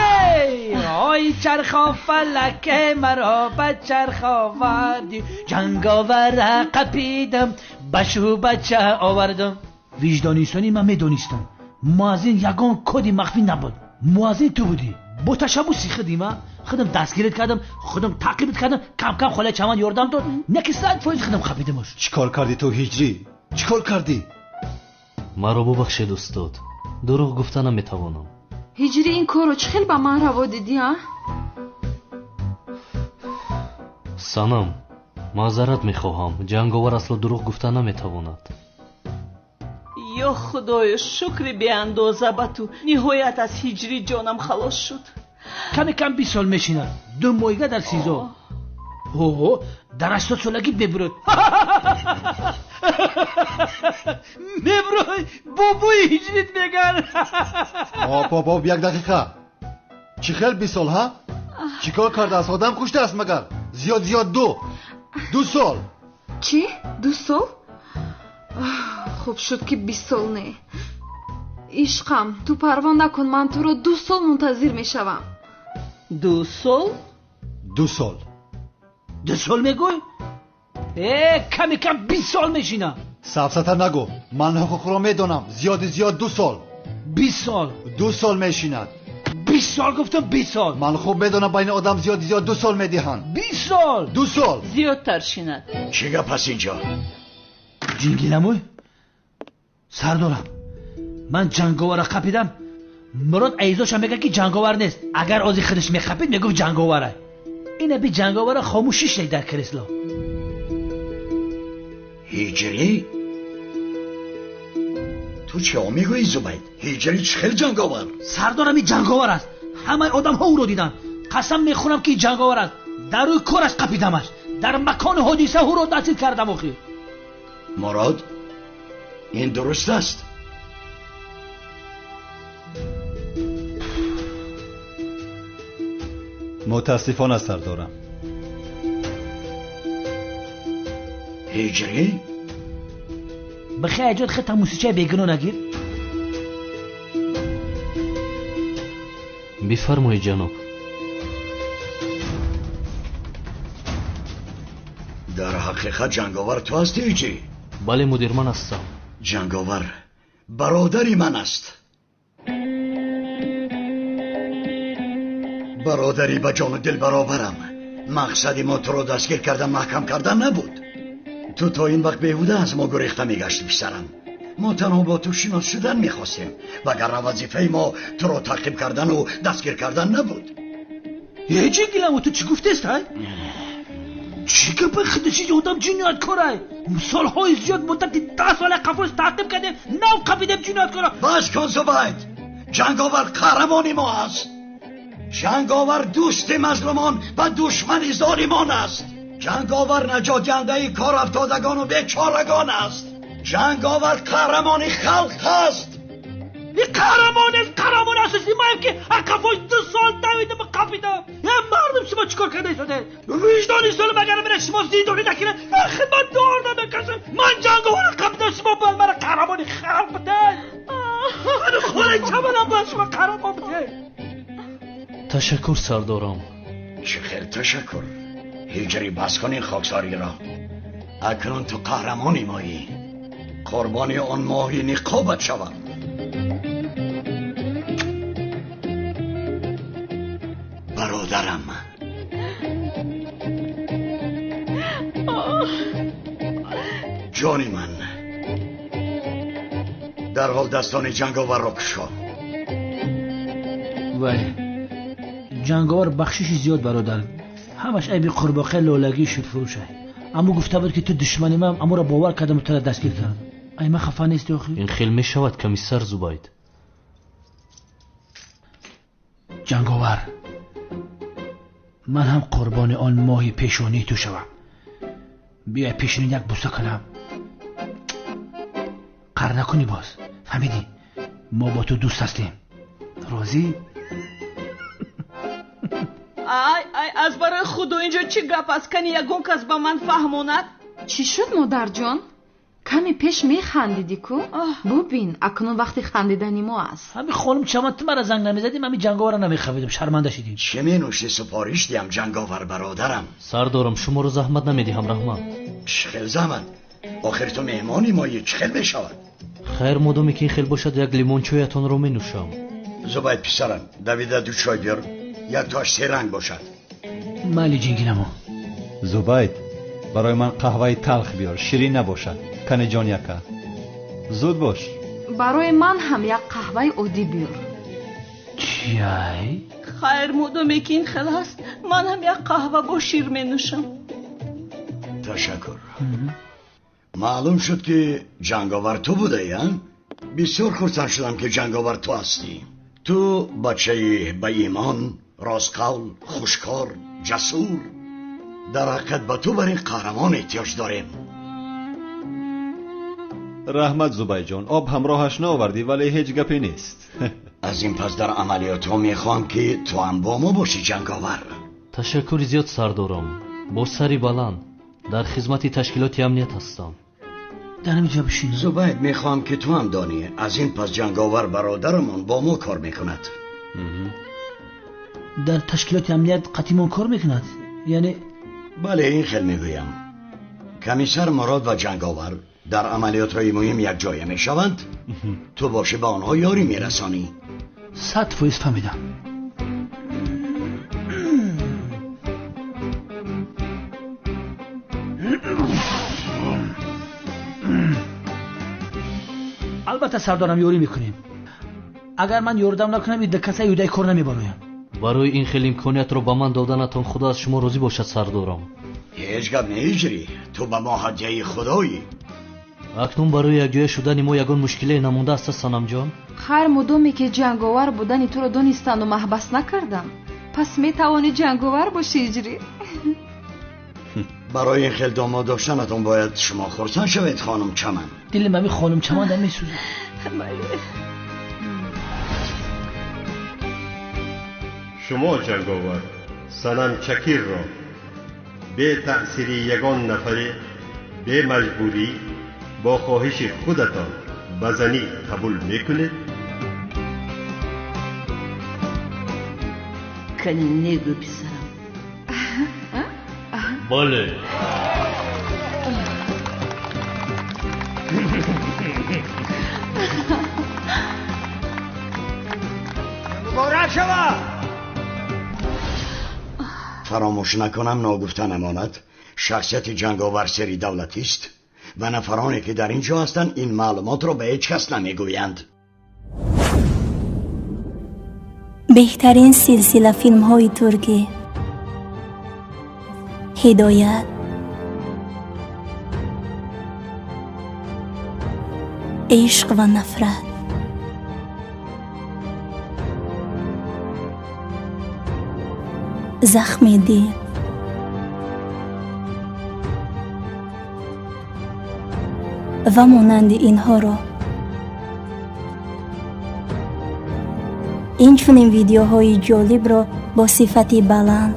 آی چرخا فلک مرا بچرخ آوردی، جنگاور قپیدم بشو بچه آوردم. وجدانیستانی من میدونستم موازین یگان کدی مخفی نبود. موازین تو بودی. با تشبوس خودم خودم دستگیرت کردم، خودم تعقیبت کردم، کم کم خاله چمن یاردم داد، نکی 100% خودم خپیدمش. چیکار کردی تو هجری؟ چیکار کردی؟ مرا ببخشید استاد، دروغ گفته نمیتوانم. ҳиҷрӣ ин корро чӣ хел ба ман раво дидӣ? санам, маъзарат мехоҳам. ҷанговар асло дурӯғ гуфта наметавонад. ё худоё, шукри беандоза ба ту. ниҳоят аз ҳиҷрӣ ҷонам халос шуд. کمی کم 20 سال میشینه، 2 ماهگه در 13. اوه در 80 سالگی ببرد. میبروی بابوی هجریت میگن. باب یک دقیقه. چی خیل 20 سال ها؟ چی کار کرده است؟ آدم کشته است مگر؟ زیاد 2 سال. چی؟ 2 سال؟ خوب شد که 20 سال نه. عشقم تو پروا نکن، من تو رو 2 سال منتظر میشوم. 2 سال؟ 2 سال. 2 سال میگوی؟ کمی کم 20 سال میشینم. سفسطه نگو، من حقوق رو میدونم. زیاد 2 سال. 20 سال. 2 سال میشیند. 20 سال گفتم 20 سال. من خوب میدونم بین آدم زیاد 2 سال میدهند. 20 سال. 2 سال. زیادتر شیند. چی گپ اینجا؟ جنگیلموی سردارم، من جنگاور قپیدم. مراد ایزاش هم میگه که جنگاور نیست. اگر آزی خودش میخپید میگه جنگاوره. اینه بی جنگاور خاموشیش شد در کرسلا. هیجری؟ تو چه میگویی زبید؟ هیجری چه خیلی جنگاور؟ سردارم این جنگاور است. همه آدم ها او رو دیدن. قسم میخونم که این جنگاور است. در روی کارش قپیدمش. در مکان حادثه او رو دستگیر کردم. آخی مراد این درست است؟ متاسفانه سردارم. هیجری؟ بخی اجاد خیلی موسیقی بیگنو نگیر. بفرمایید جناب. در حقیقت جنگاور تو هستی هیجری؟ بله مدیر، من هستم. جنگاور برادری من است. برادری با جان و دل برابرم. مقصدی ما تو رو دستگیر کردن، محکم کردن نبود. تو تا این وقت بیهوده از ما گریخته میگشتی پسرم. ما تنها با تو شناس شدن میخواستیم، وگرنه وظیفه ما تو رو تعقیب کردن و دستگیر کردن نبود. یه جنگیلم تو چی گفته است؟ چی که به خودشی آدم جنایت کنه؟ سالهای زیاد مدت 10 سال قفلش تعقیب کردیم، نو قپیدیم جنایت کنه. بس کن زبید. جنگاور قهرمانی ما است. جنگاور دوست مظلومان و دشمن ظالمان است. جنگاور نجات دهنده کار افتادگان و بیچارگان است. جنگاور قهرمان خلق است. این قهرمان اساسی ما که اکفاش 2 سال دویدم و قپیدم. یه مردم شما چیکار کرده شده؟ وجدانی سال مگر من شما زیدانی نکنه خدمت دار نمیکشم. من جنگاور قپیدم، شما باید من قهرمان خلق بده. من خونه چمنم باید شما قهرمان بده. تشکر سردارم. چه خیلی تشکر. هیجری بس کن این خاکساری را. اکنون تو قهرمانی مایی. قربانی آن ماهی نقابت شوم. برادرم، جانی من، در حال دستان جنگاور را کشا. وای جنگاور بخششی زیاد برادر، همش عیب قورباغه لولگی شد فروشه. اما گفته بود که تو دشمنی من، اما را باور کردم و تو را دستگیر کردم. ای من خفه نیستی آخی؟ این خیلی می شود کمیسر زوباید. جنگاور، من هم قربان آن ماهی پیشانی تو شوم. بیا پیشونی یک بوسه کنم. قهر نکنی باز، فهمیدی؟ ما با تو دوست هستیم. راضی؟ ай аз барои худо инҷо чӣ гап аст? кани ягон кас ба ман фаҳмонад. чӣ шуд модарҷон? каме пеш механдидӣ ку? бубин акнун вақти хандидани мо аст. ҳамин хонум чаман ту мара занг намезадим, ҳамин ҷанговара намехавидим, шарманда шидим. چه менӯшӣ سپارش دیم جنگاور برادرم؟ сардорам шуморо заҳмат намедиҳам раҳмат. چخیل زحمت؟ آخر تو مهمانی مایی، چخیل بشود؟ хайр модоме ки ин хел бошад як лимончоятонро менӯшам. زباید پسرم، دویده دو چای بیار. یک تاش سه رنگ باشد. майли ҷингинамон. زبید برای من قهوه تلخ بیار، شیرین نباشد. کنه جان یکا زود باش. барои ман ҳам як қаҳваи оддӣ биёр. чиай? хайр модоме ки ин хел аст, ман ҳам як қаҳва бо шир менӯшам. تشکر. معلوم شد که جنگاور تو بوده یا؟ بسیار خرسند شدم که جنگاور تو هستی. تو بچه با ایمان، راستقول، خوشکار، جسور. در حقیقت با تو برای قهرمان احتیاج داریم. رحمت زبید جان، آب همراهش نآوردی ولی هیچ گپی نیست. از این پس در عملیات ها میخوام که تو هم با ما باشی جنگاور. ташаккури зиёд сардорам. бо сари баланд дар хизмати ташкилоти амният ҳастам. در همینجا بشین. زبید میخوام که تو هم دانی از این پس جنگاور برادرمون با ما کار میکند. در تشکیلات امنیت قطیمون کار میکند؟ یعنی؟ بله این خیلی میگویم. کمیسر مراد و جنگاور در عملیات های مهم یک جایه میشوند. تو باشه به آنها یاری میرسانی. 100% فهمیدم. البته سردارم یوری میکنیم. اگر من یوردم نکنم این دکسه یودای کار نمیبارویم. барои ин хел имкониятро ба ман доданатон худо аз шумо розӣ бошад сардорам. هیچ گپ نهیجری. تو به ما هدیه خدایی. акнун барои якҷоя шудани мо ягон мушкиле намонда аста санамҷон? хайр мудоме ки ҷанговар будани туро донистану маҳбас накардам, пас метавонӣ ҷанговар бошӣ иҷрӣ. برای این خیل داماد داشتنتون باید شما خرسند شوید خانم چمن. دلم همین خانم چمن در میسوزه. شما جنگاور سنم چکیر را به تأثیر یگان نفری به مجبوری با خواهش خودتان بزنی قبول میکنید؟ кани негӯ писарам. бале. مبارک شود. فراموش نکنم ناگفته نماند شخصیت جنگاور سری دولتی است و نفرانی که در اینجا هستند این معلومات را به هیچ کس نمیگویند. بهترین سلسله فیلم های ترکی، هدایت، عشق و نفرت، زخم دل، و مانند اینها را این چنین ویدیوهای جالب را با صفتی بلند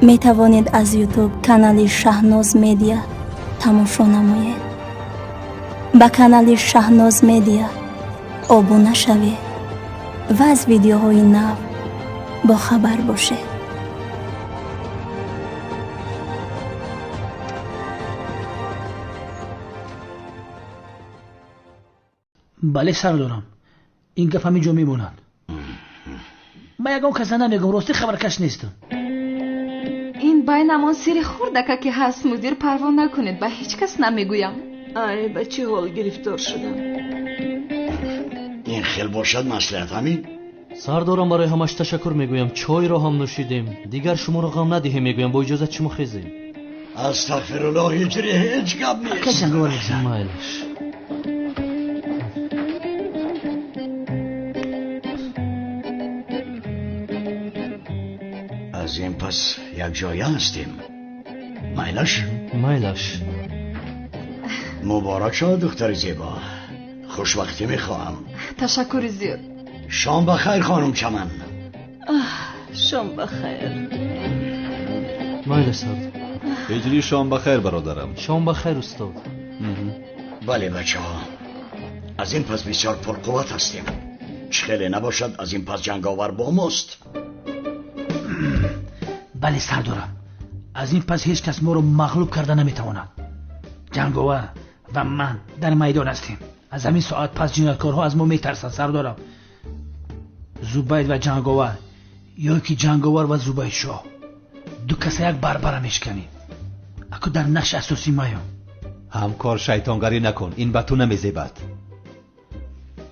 می توانید از یوتیوب کانال شهناز مدیا تماشا نمایید. با کانال شهناز مدیا ابونه شوید و از ویدیوهای نو با خبر باشید. بله سردارم، این گپ همینجا میمونند. من یکم کسی نمیگم، راستی خبرکش نیستم. این بینمان سیر خوردکه که هست مدیر پروا نکنید، به هیچ کس نمیگویم. ای به چه حال گرفتار شدم. این خیلی باشد مصلحت همین. سردارم برای همش تشکر میگویم. چای را هم نوشیدیم. دیگر شما را غم ندهیم میگویم. با اجازت شما خیزیم. استغفرالله، هیچ گپ نیست. که جنگاور بگذار. مایلش. از این پس یک جایه هستیم. مایلش. مبارک شد دختر زیبا. خوشوقتی میخواهم. تشکر زیاد. شام بخیر خانم چمن. شام بخیر. مایلش سردار. هجری شام بخیر برادرم. شام بخیر استاد. بله بچه ها، از این پس بسیار پرقوت هستیم. خیلی نباشد از این پس جنگاور با ماست. بله سردارم، از این پس هیچ کس ما رو مغلوب کرده نمیتواند. جنگاور و من در میدان هستیم. از همین ساعت پس جنایتکارها از ما میترسند سردارم. زبید و جنگاور، یا که جنگاور و زبید شاه، دو کسی یک بربره میشکنیم. اکو در نقش اساسی مایم. همکار شیطانگری نکن، این به تو نمیزیبد.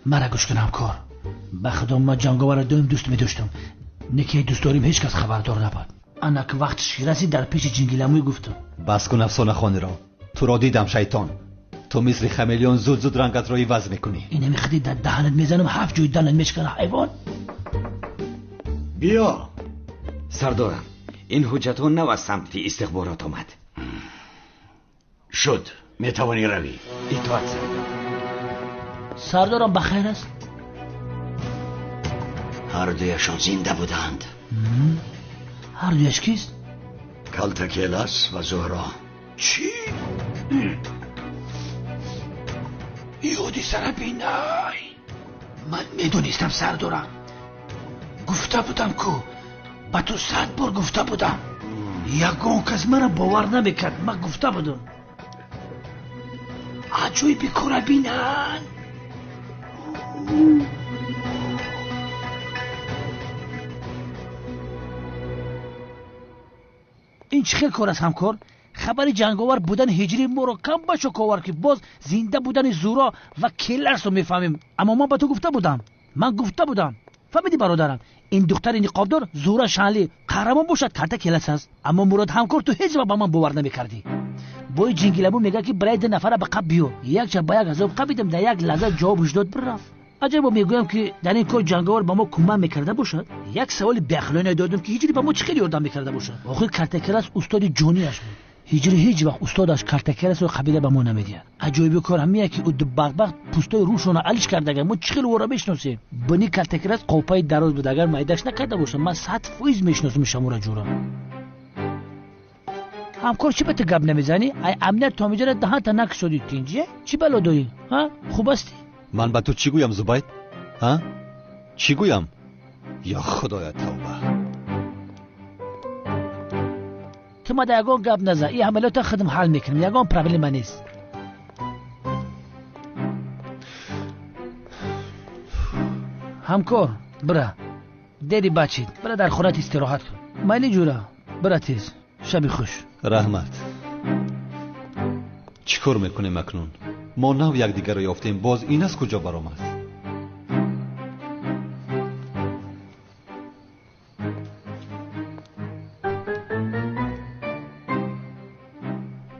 مرا گوش کن همکار. به خدا ما جنگاور را دویم دوست میداشتم. نکه دوست داریم هیچ کس خبردار نبود. انا که وقتش رسید در پیش جنگیلموی گفتم. بس کن افسانه خانی را. تو را دیدم شیطان. تو مثل خمیلیون زود رنگت را عوض میکنی. اینه میخدی در دهنت میزنم، 7 جوی دهنت میشکنه حیوان. بیا. سردارم، این حجت ها نو از سمت استخبارات آمد. شد، میتوانی روی. اطاعت. سردارم بخیر است. هر دویشان زنده بودند. هر دویش کیست؟ کلتکیلس و زهرا. چی؟ یودی سر بینای. من میدونستم سردارم. گفته بودم کو، با تو 100 بار گفته بودم. یکون کس مرا باور نمیکرد. من گفته بودم عجایبی کره بینن. این چه کار است همکار؟ خبر جنگاور بودن هجری ما رو کم بشو کاور که باز زنده بودن زورا و کلرس رو میفهمیم. اما من با تو گفته بودم. من گفته بودم. فهمیدی برادرم؟ این دختر نقابدار زورا شانلی قهرمان باشد کارت کلرس است. اما مراد همکار تو هیچ وقت با من باور نمیکردی. بوی جنگیلمو میگه که برای 2 نفر به قب بیو. یک چه با یک عذاب قبیدم، در یک لحظه جوابش داد برفت. عجب میگویم که در این کار جنگاور با ما کمک میکرده باشد. یک سوال بخلانه دادم که هجری با ما چه خیلی یاردم میکرده باشد. آخه کارتکلرس استاد جونیش بود. هجری هیچ وقت استادش کارتکلرس رو قبیله به ما نمیدید. عجایب کار همیه که او بدبخت پوستای روشون علیش کرده. ما چه خیلی ورا بشناسیم. بنی کارتکلرس قوپای دراز بود، اگر مایدش نکرده باشه من 100% میشناسم شما جورا. همکار چی به تو گپ نمیزنی؟ ای امنیت تو میجره دهان تا نک شدی تینجیه؟ چی بلا داری؟ ها؟ خوب هستی؟ من به تو چی گویم زبید؟ ها؟ چی گویم؟ یا خدایا توبه. تو ما در یگان گپ نزن. این عملیات خودم حل میکنم. یگان پرابلم نیست. همکار برا دیری بچید. برا در خونت استراحت کن. مالی جورا برا تیز. شبی خوش. رحمت. چیکار میکنیم اکنون؟ ما نو یک دیگر رو یافتیم، باز این از کجا برآمد؟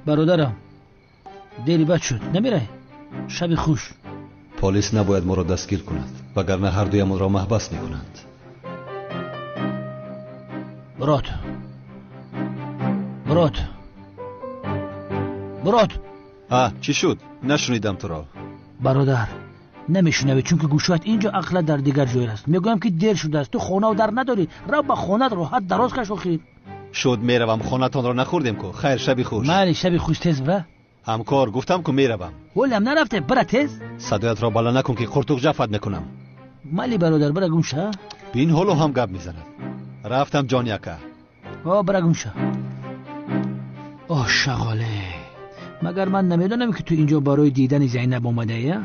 برادرم دیری بد شد، نمیره؟ شبی خوش. پلیس نباید ما را دستگیر کند، وگرنه هر دویمان را محبس میکنند. برات چی شد؟ نشنیدم تو را. برادر نمیشنوی چون که گوشت اینجا اغلب در دیگر جای است. میگویم که دیر شده است. تو خانه و در نداری. رو به خانت راحت دراز کش آخیر. شد میروم، خانتان را نخوردیم که. خیر شبی خوش. مالی شبی خوش. تیز برا. همکار گفتم که میروم. ولم نرفته. برا تیز. صدایت را بالا نکن که قرتوق جفت میکنم. مالی برادر برا گمشه. بین حالو هم گپ میزند. رفتم جان یکه. برا گمشه. شغاله. مگر من نمیدونم که تو اینجا برای دیدن زینب اومده یا؟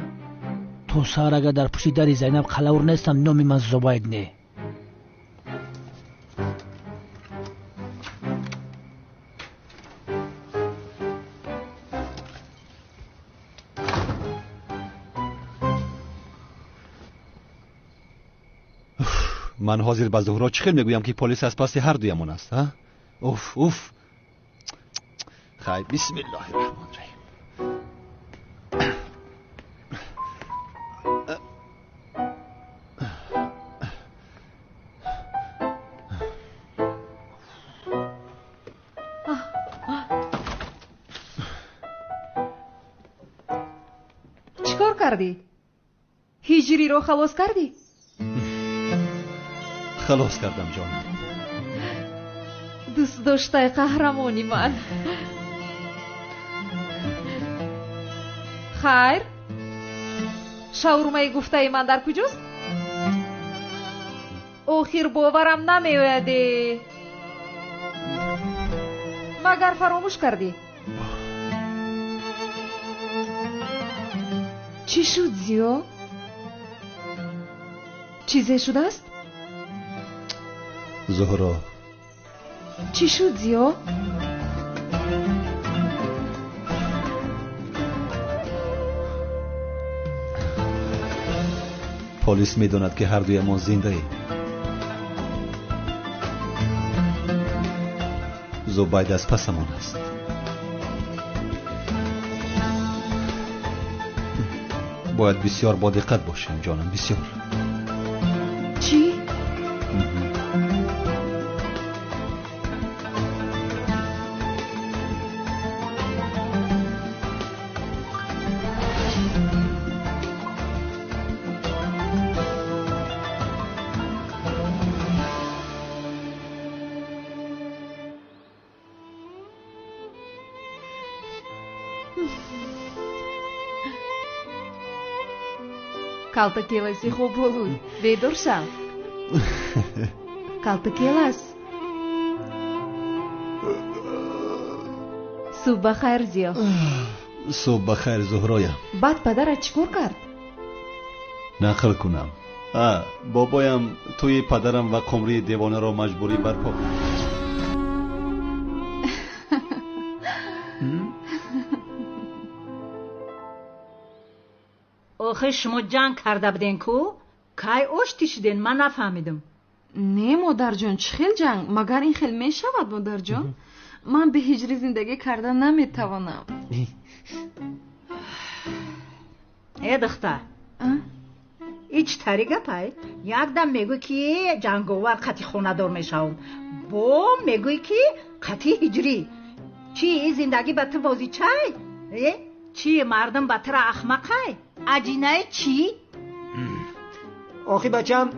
تو سر اگر در پشت دری زینب قلاور نیستم نامی من زباید نه. من حاضر به زهرا چخیل میگویم که پلیس از پس هر دویمون است. اوف اوف. خیر بسم الله الرحمن الرحیم. چیکار کردی؟ هجری رو خلاص کردی؟ خلاص کردم جانم. دوست داشته قهرمانی من. خیر شاورمای گفته من در کجاست؟ آخر باورم نمیویده. مگر فراموش کردی؟ چی شد زیو؟ چیزی شده است؟ زهرا چی شد زیو؟ پلیس میداند که هر دویمان زنده ایم. زبید از پسمان است. باید بسیار با دقت باشیم جانم، بسیار. چی؟ Калтакеласи хуб болуд. Бедор шав. Калтакелас. Суб ба хайр зиё. صبح بخیر زهرایم. بعد پدرت چیکار کرد؟ نقل کنم. بابایم توی پدرم و قمری دیوانه را مجبوری برپا کرد. آخه شما جنگ کرده بودین کو؟ کی آشتی شدین؟ من نفهمیدم. نه مادر جان، چه خیل جنگ؟ مگر این خیل می شود مادر جان؟ من به هجری زندگی کردن نمیتوانم. ای دختر ایچ طریقه پای؟ یک دم میگوی که جنگاور قطی خونه دار میشوم، با میگوی که قطی هجری. چی زندگی به تو بازی چای؟ چی مردم به تو را احمقای؟ عجینه چی؟ آخی بچم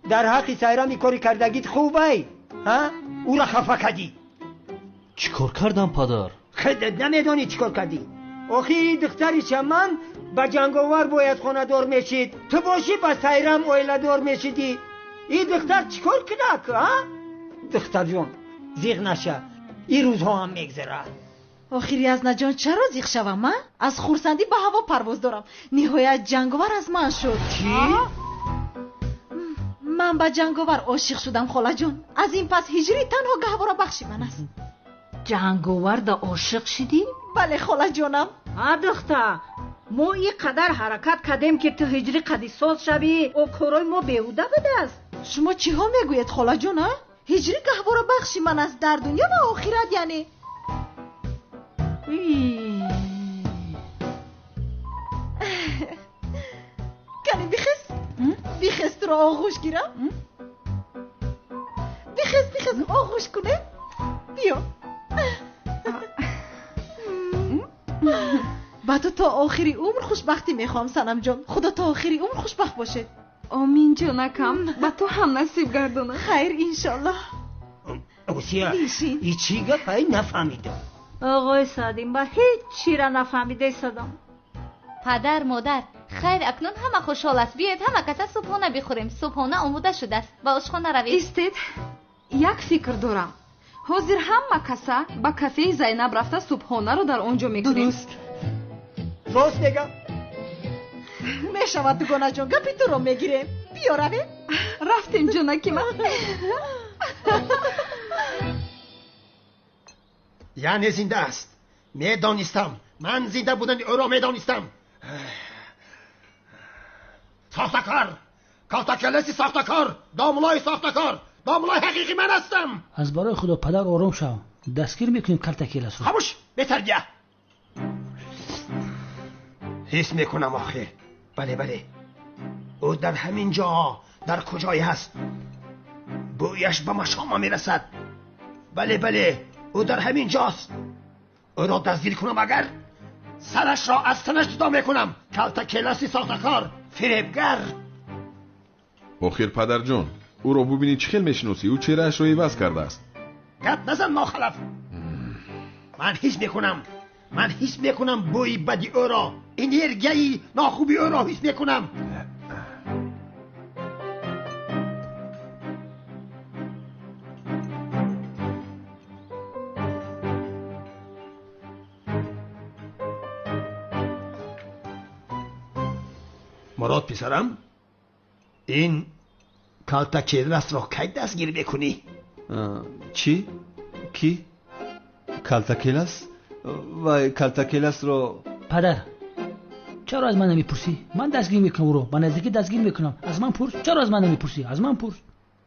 در حق سایرام کاری کردگیت خوبه ها؟ او را خفه کردی. چیکار کردم پدر؟ خودت نمیدانی چیکار کردی. آخی دختری چمن با جنگاور باید خونه دار میشید، تو باشی با سایرام اویله دار میشیدی. این دختر چیکار کرد ها؟ دختر جون زیغ نشه، این روزها هم میگذره. آخری از نجان چرا زیغ شوم؟ من از خورسندی به هوا پرواز دارم. نهایت جنگاور از من شد. چی؟ من با جنگاور عاشق شدم خاله جان. از این پس هجری تنها گهواره بخشی من است. جنگاور دا عاشق شدی؟ بله خاله جانم. دختر ما این قدر حرکت کردیم که تو هجری قدی ساز شوی و کارای ما بیهوده بوده است. شما چی ها میگوید خاله جان؟ هجری گهواره بخشی من است در دنیا و آخرت. یعنی کنی بیخست رو آغوش گیرم. بیخست آغوش کنه. بیا با تو تا آخری عمر خوشبختی میخوام سنم جان. خدا تا آخری عمر خوشبخت باشه. آمین جانکم، با تو هم نصیب گردونه. خیر انشالله. اوسیا ای چی گفت نفهمیدم. آقای سعدیم با هیچ چی را نفهمیده صدام. پدر مادر خیر اکنون همه خوشحال است. بیاید همه کس صبحانه بخوریم. صبحانه آماده شده است. با آشخانه روید. استید یک فکر دارم. حاضر همه کسا با کافه زینب رفته صبحانه رو در اونجا میکنیم. درست میگم. میشود دوگانه جان گپی تو رو میگیریم. بیا رویم. رفتیم جونکی من. یعنی زنده است. میدانستم. من زنده بودن او را میدانستم. ساختکار، کالتاکلسی ساختکار، داملای ساختکار، داملای حقیقی من هستم. از برای خدا پدر آرام شو. دستگیر میکنیم کالتاکلس رو. خاموش، بتربیه. حس میکنم آخه. بله او در همین جا. در کجای هست؟ بویش به مشام میرسد. بله او در همین جاست. او را دستگیر کنم اگر سرش را از تنش جدا میکنم. کالتاکلسی ساختکار، فریبگر. آخر پدر جان، او را ببینی چه خیلی میشناسی؟ او چهرهش را عوض کرده است. گپ نزن ناخلف. من حس میکنم بوی بدی او را، انرژی ناخوبی او را حس میکنم. مراد پسرم، این کالتاکلس را کی دستگیر میکنی؟ چی؟ کی؟ کالتاکلس؟ وای کالتاکلس رو پدر چرا از من نمیپرسی؟ من دستگیر میکنم او رو. با نزدیکی دستگیر میکنم. از من پرس. چرا از من نمیپرسی؟ از من پرس.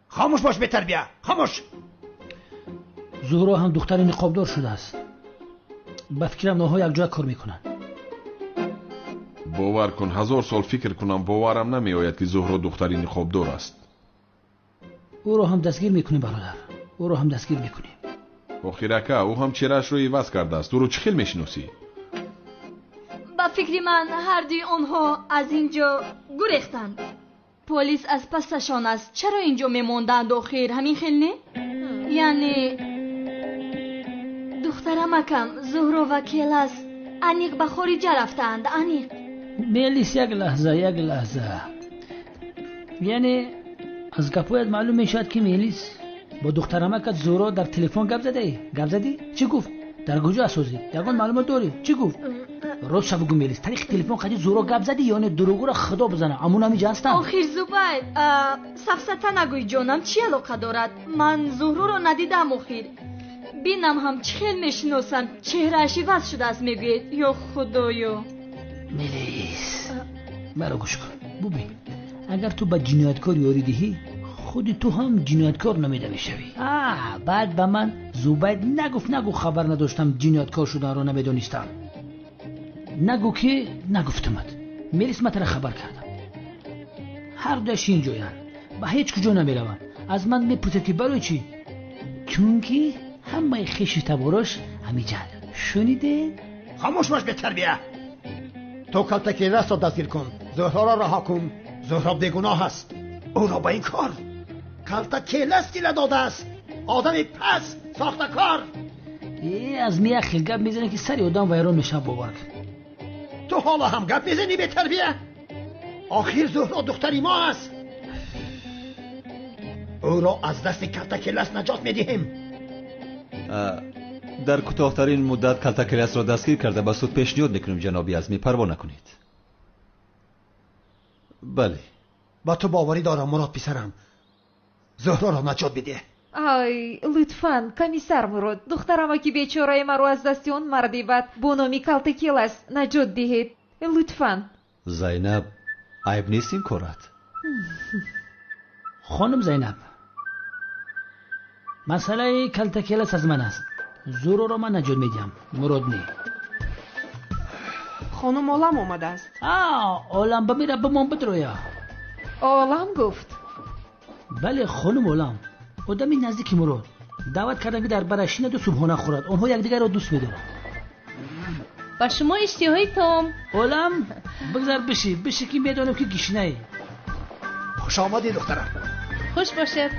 خاموش باش بتربیه. خاموش. زهرا هم دختر نقابدار شده است. با فکرم ناها یک جا کار میکنن. باور کن 1000 سال فکر کنم باورم نمی آید که زهرا دختری نقابدار است. او رو هم دستگیر میکنیم برادر. او رو هم دستگیر میکنیم. آخرکه او هم چهرهش رو عوض کرده است. او رو چه خیلی میشناسی؟ با فکر من هر دوی آنها از اینجا گریختند. پلیس از پسشان است. چرا اینجا میموندند آخر؟ همین خیلی نه؟ یعنی دخترم اکم زهرا و کلس انیق به خارج رفتند. انیق میلیس یک لحظه. یعنی از گپویت معلوم میشد که میلیس با دخترم که زهرا در تلفن گپ زدی؟ چی گفت؟ در کجا اسازی؟ یگان معلومات داری؟ چی گفت؟ راست بگو میلیس، طریق تلفن قدی زهرا گپ زدی یا نه دروغو را خدا بزنه؟ امون همی هستم. آخر زبید سفسطه نگوی جانم. چی علاقه دارد؟ من زهرا را ندیدم آخر. بینم هم چه خیلی میشناسم. چهرهش عوض شده است میگوید. یا خدایا. میلیس مرا گوش کن. ببین اگر تو با جنایتکار یاری دهی خودی تو هم جنایتکار نمیده میشوی. بعد به من زبید نگو خبر نداشتم جنایتکار شدن رو نمیدونستم. نگو که نگفتمت. میلیس من خبر کردم. هر دوش اینجاین با هیچ کجا نمیرون. از من میپرسد که برای چی؟ چون که همه خیش تباراش همیجا. شنیده؟ خاموش باش به تربیه. تو کالتاکلس را دستگیر کن. زهرا را رها کن. زهرا بیگناه است. او را با این کار کالتاکلس گله داده است. آدم پس ساختکار. از میه خیلی گپ میزنه که سری آدم ویران میشه. باور کن. تو حالا هم گپ میزنی به تربیه؟ آخر زهرا دختری ما است. او را از دست کالتاکلس نجات میدهیم. در کوتاه‌ترین مدت کالتاکلس را دستگیر کرده با سود پیشنهاد میکنیم جنابی عظمی. پروا نکنید. بله با تو باوری دارم مراد پسرم. زهرا را نجات بده. ای لطفاً کمیسر مراد دخترم که بیچاره ما رو از دست اون مردی بد با نام کالتاکلس نجات دهید. لطفاً. زینب عیب نیست این کارت. خانم زینب مسئله کالتاکلس از من است. زهرا را من نجات میدم. مراد نه. خانم عالم آمده است. عالم بمیره بمان بدرویا. عالم گفت. بله خانم عالم. آدمی نزدیک مراد دعوت کردم که در برشینه دو صبحانه خورد. آنها یکدیگر را دوست می‌دارند. با شما اشتیهای توم. عالم بگذار بشی که میدانم که گشنه‌ای. خوش آمدی دخترم. خوش باشد.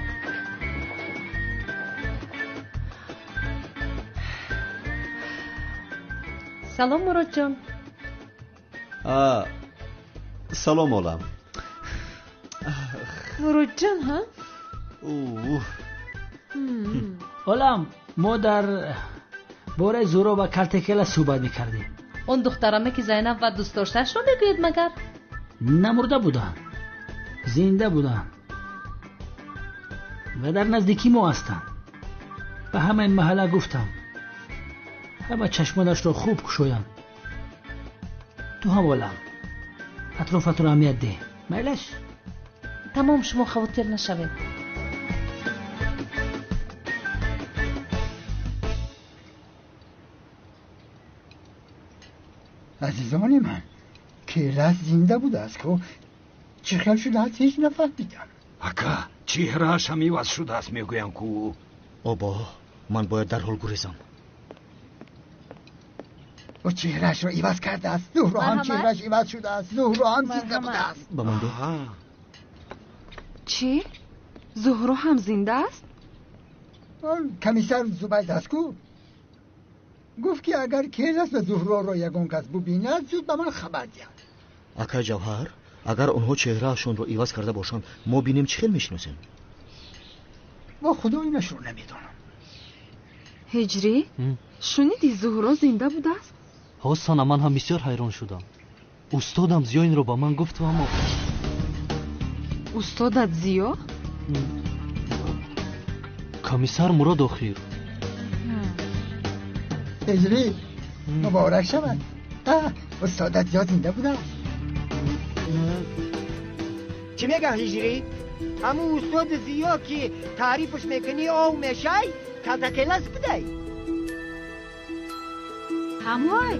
سلام مراد جان. سلام عالم. مراد جان ها؟ عالم ما در باره زهرا و کالتاکلس صحبت میکردیم. اون دخترمه که زینب و دوست داشتش رو میگوید مگر؟ نمرده بودن، زنده بودن و در نزدیکی ما هستن. به همه محله گفتم همه چشمانش را خوب کشویند. تو هم عالم اطرافت را اهمیت ده. میلش تمام، شما خاطر نشوید. عزیزان من، کیلاس زنده بوده است که چه خیال شده است هیچ نفهمیدم. اکا چهرهاش هم عوض شده است میگویم که. آبا من باید در حال گریزم. و چهرهش را عوض کرده است. زهرا هم چهرهش عوض شده است. زهرا هم زنده بوده است. بمانده. چی؟ زهرا هم زنده است؟ کمیسر زبید است که گفت که اگر کیلاس و زهرا را یگان کس ببیند زود به من خبر دهد. اکا جوهر، اگر اونها چهرهشون رو عوض کرده باشند ما بینیم چه خیل میشناسیم؟ با خدا اینش رو نمیدونم. هجری شنیدی زهرا زنده بوده است؟ حسنا من هم بسیار حیران شدم. استادم زیا این رو با من گفت و اما استادت زیا؟ کمیسر مراد آخیر. هجری مبارک شود. استادت زیا زنده بوده است. چی میگه هجری؟ همون استاد زیا که تعریفش میکنی او میشای تازه کلاس بده. هموی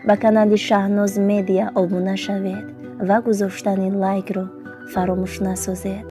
ба канали Шаҳноз Медиа обуна шавед ва гузоштани лайкро фаромӯш насозед.